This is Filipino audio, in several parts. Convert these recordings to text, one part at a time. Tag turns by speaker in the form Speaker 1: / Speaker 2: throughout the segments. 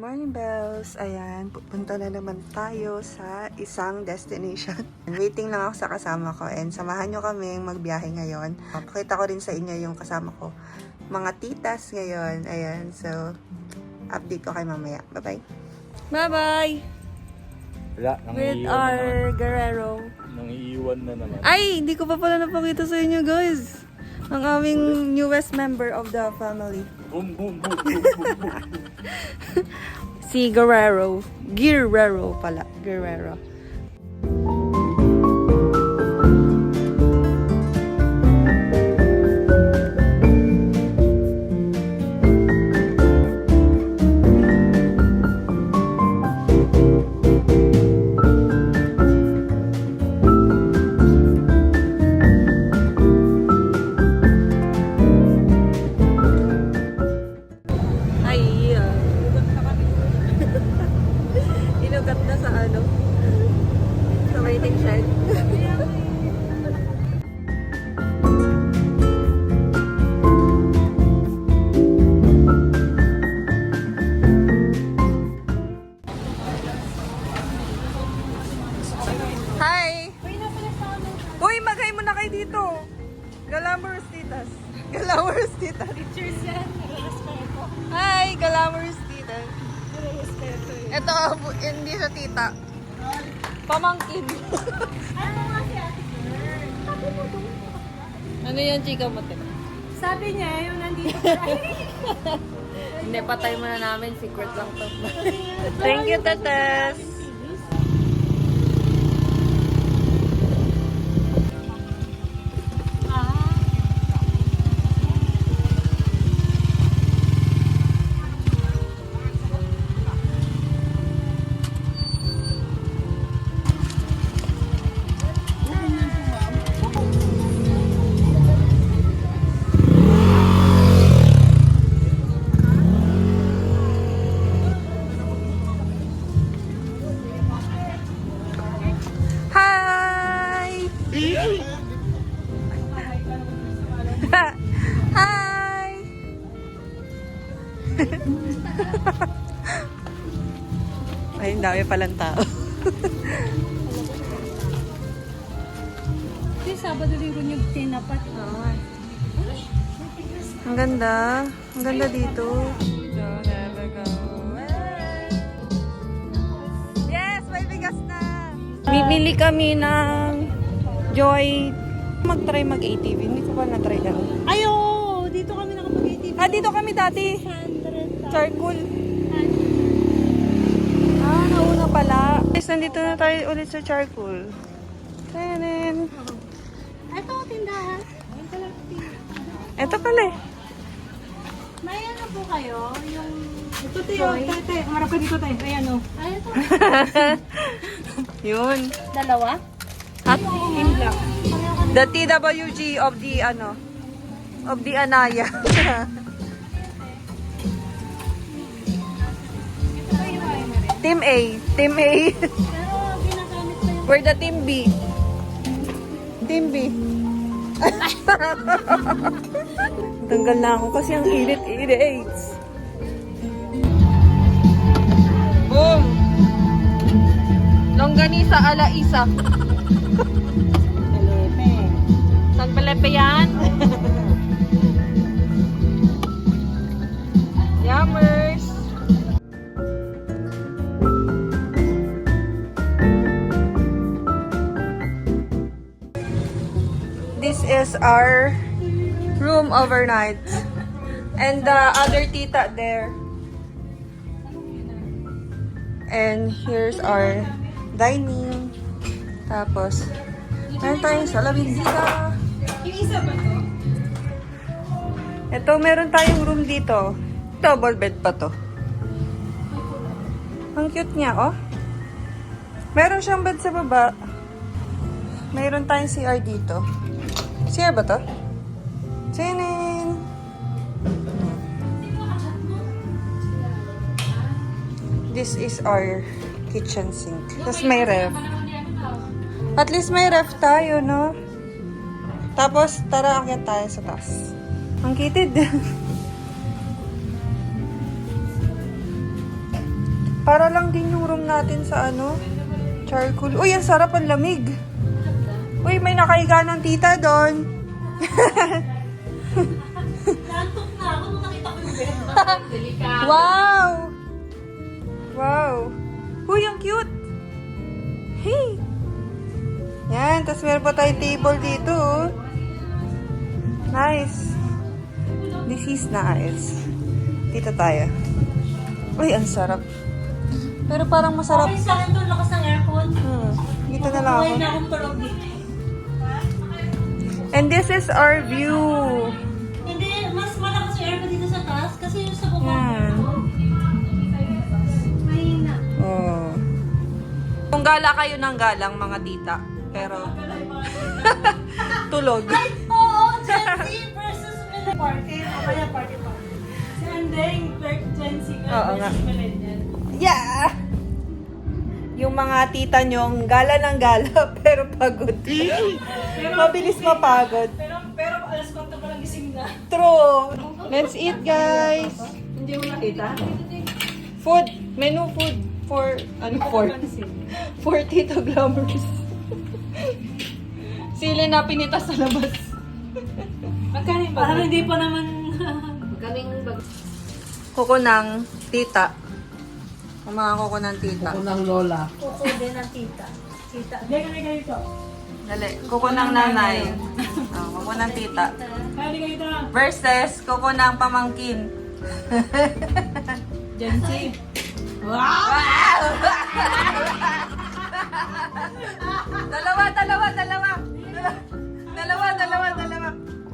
Speaker 1: Morning bells! Ayan, pupunta na naman tayo sa isang destination. Waiting lang ako sa kasama ko and samahan nyo kaming magbiyahe ngayon. Pakita ko rin sa inyo yung kasama ko. Mga titas ngayon. Ayan, so update ko kayo mamaya. Bye-bye! Bye-bye!
Speaker 2: Wala,
Speaker 1: With our Guerrero.
Speaker 2: Nangiiwan na naman.
Speaker 1: Ay! Hindi ko pa pala napakita sa inyo guys! Ang aming newest member of the family.
Speaker 2: Boom, boom, boom, boom, boom, boom.
Speaker 1: Si Guerrero. Guerrero pala. Guerrero. Inugat na sa ano? Sa waiting shed. Hi! Uy, magay mo na kayo dito. Glamorous titas. Glamorous titas.
Speaker 3: Pictures yan. Respeto.
Speaker 1: Hi, glamorous titas.
Speaker 3: Respeto yun.
Speaker 1: Ito, hindi siya tita. Pamangkin.
Speaker 3: Ano nga si Ate Girl? Sabi mo doon.
Speaker 1: Ano yan, chika mo, te?
Speaker 3: Sabi niya, yung nandito pa.
Speaker 1: Hindi, patay mo na namin. Secret lang to. Thank you, tetes. Hi! Hi! Ay, ang dami palang tao.
Speaker 3: Kasi Sabado linggo niyo tinapat.
Speaker 1: Ang ganda. Ang ganda dito. Yes! May bigas na! Bibili kami ng Joy. Mag-try mag-ATV. Hindi ko pa na-try yan.
Speaker 3: Ay, oo! Dito kami nakapag-ATV.
Speaker 1: Ah, dito kami dati.
Speaker 3: 100.
Speaker 1: Charcoal. Ah, nauna pala. Guys, nandito na tayo ulit sa charcoal. Tanan.
Speaker 3: Ito, tindahan. Ito lang,
Speaker 1: Ito pala eh.
Speaker 3: may ano po kayo? Yung...
Speaker 4: Ito tayo, tete. Marap ka dito tayo. Ayan o.
Speaker 3: Ay, ito.
Speaker 1: Yun.
Speaker 3: Dalawa?
Speaker 1: At
Speaker 4: In black.
Speaker 1: the TWG of the ano, of the Anaya. Team A. Team A.
Speaker 3: Pero ginagamit ko yung...
Speaker 1: We're the Team B. Team B. Tanggal na ako kasi ang init-init. Boom! Longganisa ala isa.
Speaker 4: Pelepe.
Speaker 1: Saan palepe yan? Yummers! This is our room overnight. And the other tita there. And here's our dining. Tapos, meron tayong salamin dito.
Speaker 4: Yung isa ba to?
Speaker 1: Ito, meron tayong room dito. Double bed pa to. Ang cute niya, oh. Meron siyang bed sa baba. Meron tayong CR dito. CR ba to? Tinin! This is our kitchen sink. Tapos may ref. At least may ref tayo, no? Tapos, tara, akyat tayo sa taas. Ang kitid. Para lang din yung room natin sa ano, charcoal. Uy, ang sarap, ang lamig. Uy, may nakahiga ng tita doon.
Speaker 3: Nantok na ako nung nakita ko yung bed. Delikado.
Speaker 1: Wow! Wow! Uy, ang cute! Hey! Yan, tapos meron pa tayong table dito. Oh. Nice. This is nice. Dito tayo. Uy, ang sarap. Pero parang masarap.
Speaker 3: Okay sa akin doon, lakas ng aircon.
Speaker 1: Dito na lang ako.
Speaker 3: Buhay na akong tulog dito.
Speaker 1: And this is our view.
Speaker 3: Hindi, mas malakas yung aircon dito sa taas kasi yung sa baba.
Speaker 1: Yan.
Speaker 3: Mahina.
Speaker 1: Oh. Kung gala kayo ng galang, mga tita. Pero, tulog.
Speaker 3: Ay, oo, Gen Z versus Millennial. Party, mamaya party pa. Si Andeng, Gen Z
Speaker 1: Oo nga.
Speaker 3: versus Millennial.
Speaker 1: Yeah! Yung mga tita nyong gala ng gala, pero pagod. Mabilis mapagod.
Speaker 3: Pero alas 4 pa lang gising na.
Speaker 1: True. Let's eat, guys.
Speaker 3: Hindi mo nakita?
Speaker 1: Food. Menu food. For, ano, for Tito Glamorous. Sili na pinitas sa labas.
Speaker 3: Magkano yung parang hindi pa naman. Magaling bag.
Speaker 1: Kuko ng tita. Ang mga kuko ng tita.
Speaker 3: Kuko din ang tita. Tita. Hindi kami ganito.
Speaker 1: Dali. Kuko ng nanay. Kuko ng tita.
Speaker 3: Kaya di ganito.
Speaker 1: Versus kuko ng pamangkin.
Speaker 3: Gen Z.
Speaker 1: Wow! Dalawa.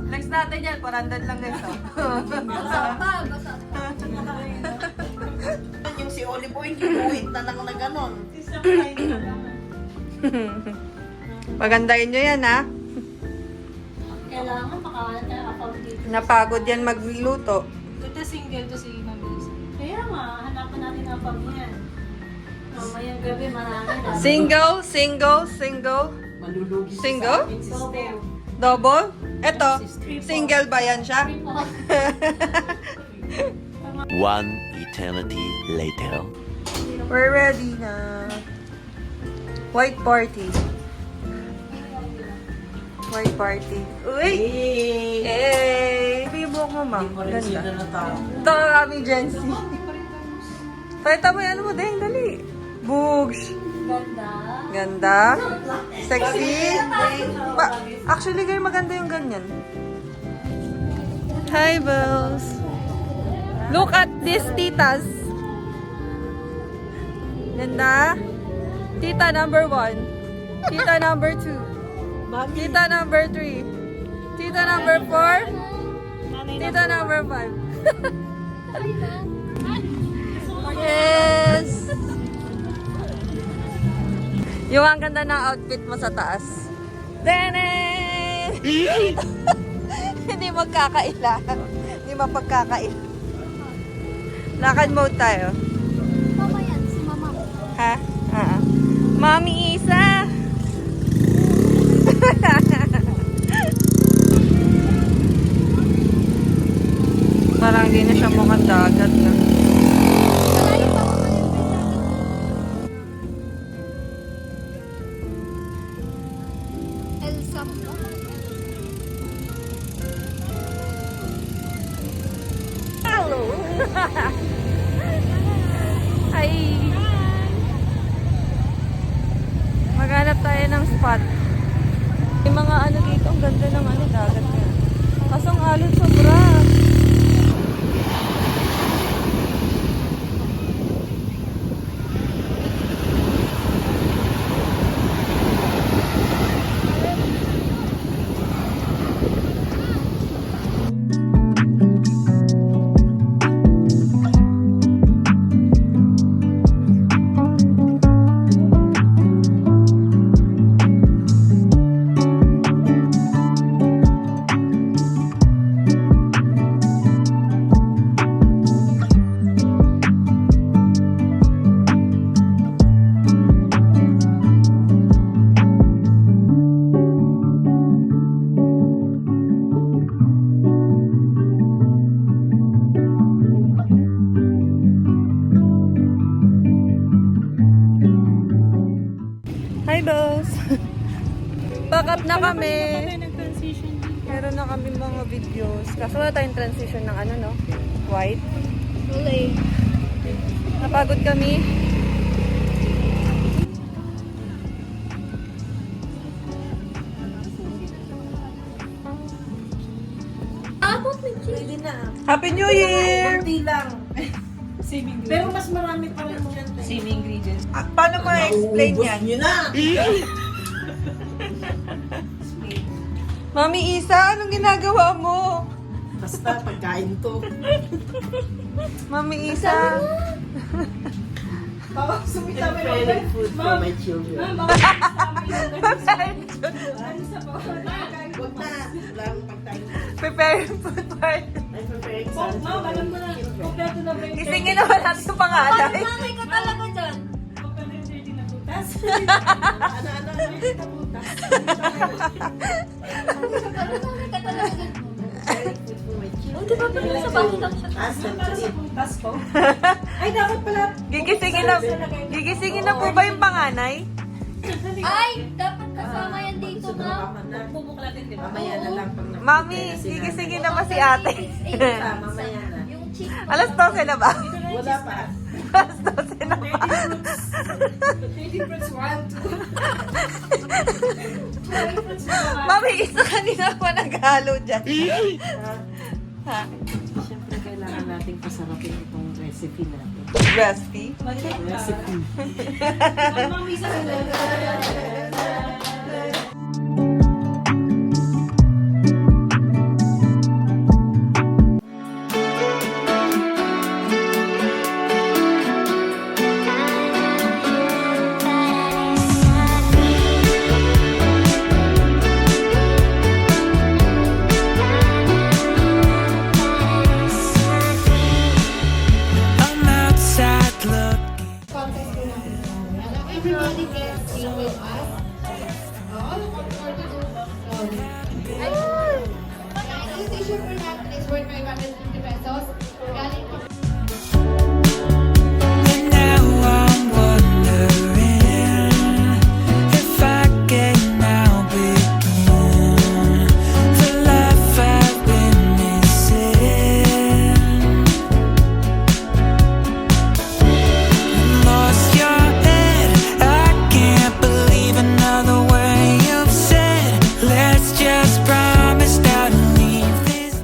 Speaker 1: Next natin yan, 400 lang guys.
Speaker 5: Yung si Olive Oil, ginuwit na lang na ganon.
Speaker 1: Pagandahin nyo yan, ha?
Speaker 3: Kailangan makawalan tayo account dito.
Speaker 1: Napagod yan magluto.
Speaker 4: Ito single to si Mami.
Speaker 3: Kaya nga, hanapan natin ang account niyan. Mamayang gabi marami na.
Speaker 1: Single.
Speaker 5: Malulugi
Speaker 1: Single?
Speaker 3: Double.
Speaker 1: Double? Eto, single ba yan siya?
Speaker 6: One eternity later.
Speaker 1: We're ready na. White party. Uy! Eh! Ito yung buhok mo, ma'am. Ganda.
Speaker 5: na tao.
Speaker 1: Ito ang aming Gen Z. Pakita mo yan mo, Deng. Dali. Bugs.
Speaker 3: Ganda.
Speaker 1: Ganda. Sexy. Actually, guys, maganda yung ganyan. Hi, Bells. Look at these titas. Ganda. Tita number 1. Tita number 2. Tita number 3. Tita number 4. Tita number 5. Yes! Yung ang ganda ng outfit mo sa taas. Dene! Hindi magkakaila. Hindi mapagkakaila. Lakad mode tayo.
Speaker 3: Mama yan, si mama.
Speaker 1: Ha? Mami Isa! Parang di na siya mukhang dagat na.
Speaker 3: Elsa.
Speaker 1: Hello! Hi! Maghanap tayo ng spot. May mga ano dito, ang ganda ng ano, dagat niya. Kaso ang alon sobra. kami.
Speaker 3: Nag-transition.
Speaker 1: Meron na kami mga videos. Kaso wala tayong transition ng ano, no? White.
Speaker 4: Uli.
Speaker 1: Napagod kami.
Speaker 4: Abot ng cheese.
Speaker 5: Pwede na.
Speaker 1: Happy New Year!
Speaker 5: Kunti lang.
Speaker 3: Same ingredients.
Speaker 5: Pero mas marami pa rin dyan.
Speaker 3: Same ingredients.
Speaker 1: Paano mo explain
Speaker 5: Naubos
Speaker 1: yan?
Speaker 5: nyo na.
Speaker 1: Mami Isa, anong ginagawa mo?
Speaker 5: Basta pagkain to.
Speaker 1: Mami Isa.
Speaker 5: Baka sumita mo yung food for my children.
Speaker 3: Baka kasama yung
Speaker 5: Huwag na. Lang pagkain.
Speaker 1: Preparing food party.
Speaker 5: I'm preparing
Speaker 3: Oh,
Speaker 5: something.
Speaker 3: ma'am, alam ko na. Kompleto na ba yung
Speaker 1: Isingin naman natin yung pangalan.
Speaker 4: Nanay ka talaga dyan.
Speaker 3: Kompleto yung 30 na butas.
Speaker 5: Ano?
Speaker 3: Na butas.
Speaker 4: Nanay ka talaga dyan.
Speaker 5: Preparing food for my children.
Speaker 4: Di ba pala sa bahay lang siya?
Speaker 5: Ask them to
Speaker 3: Para sa
Speaker 5: eat.
Speaker 3: butas ko. Ay, dapat pala.
Speaker 1: Gigisingin na po ba yung panganay?
Speaker 4: Ay, dapat kasama yan dito
Speaker 5: Gusto
Speaker 4: na.
Speaker 5: mo na.
Speaker 3: Bubuklatin, di ba?
Speaker 5: Mamaya na lang pag nakita
Speaker 1: Mami,
Speaker 5: na si
Speaker 1: gigisingin
Speaker 5: nanay.
Speaker 1: na ba si ate?
Speaker 5: Mamaya na.
Speaker 4: Yung cheese.
Speaker 1: Alas 12 na ba?
Speaker 5: Wala pa.
Speaker 1: Alas 12 na ba?
Speaker 3: 30 fruits, 1, 2. 20 fruits,
Speaker 1: Mami Isa, kanina pa naghalo dyan. Ha?
Speaker 5: Siyempre, kailangan nating pasarapin itong recipe natin.
Speaker 1: Recipe?
Speaker 5: Recipe.
Speaker 3: Mami, sa
Speaker 7: Everybody can sing with us. All for to do. Yung t-shirt po natin is worth 550 pesos. Galing po
Speaker 8: And now I'm wondering if I can now begin the life I've been missing. Lost your head, I can't believe another word you've said. Let's just promise not to leave this.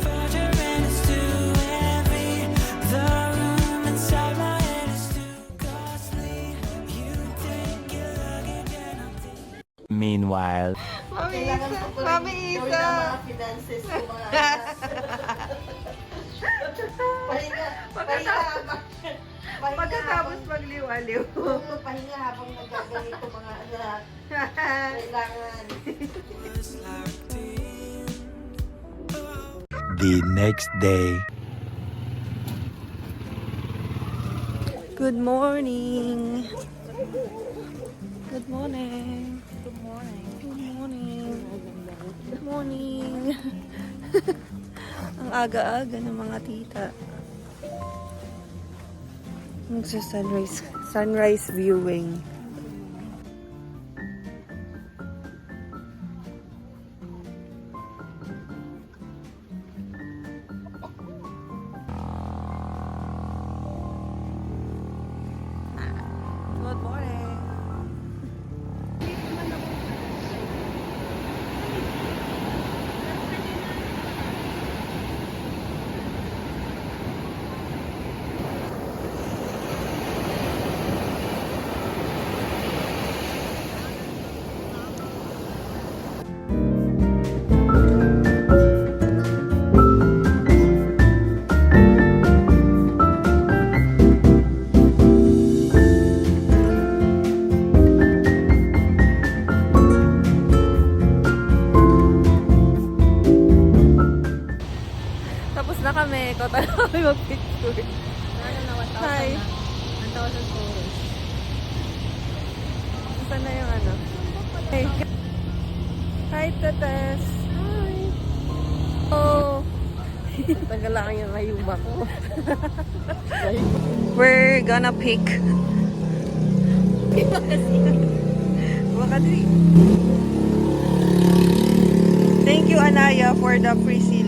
Speaker 8: Further and it's too heavy. The room inside my head is too costly. You think you're luggage and I'm thinking.
Speaker 6: Meanwhile.
Speaker 1: Mami
Speaker 5: Kailangan
Speaker 1: Isa,
Speaker 5: ko pa rin
Speaker 1: Mami
Speaker 5: gawin
Speaker 1: Isa.
Speaker 5: ang mga finances ko, mga anak. Pahinga. Pahinga habang.
Speaker 1: Pagkatapos magliw-aliw.
Speaker 5: Pahinga habang nagaganito mga anak. Kailangan.
Speaker 6: The next day.
Speaker 1: Good morning. Good morning. Good morning. Good morning. Good morning. Ang aga-aga ng mga tita. Sunrise viewing. Good morning. Tapos na kami. Ikaw tayo kami mag-picture. Hi.
Speaker 4: 1,000 followers.
Speaker 1: Saan na yung ano? Hey. Hi, Tatas. Hi. Oh.
Speaker 5: Tagal lang yung hayuma ko.
Speaker 1: We're gonna pick. Baka di. Thank you, Anaya, for the free seat.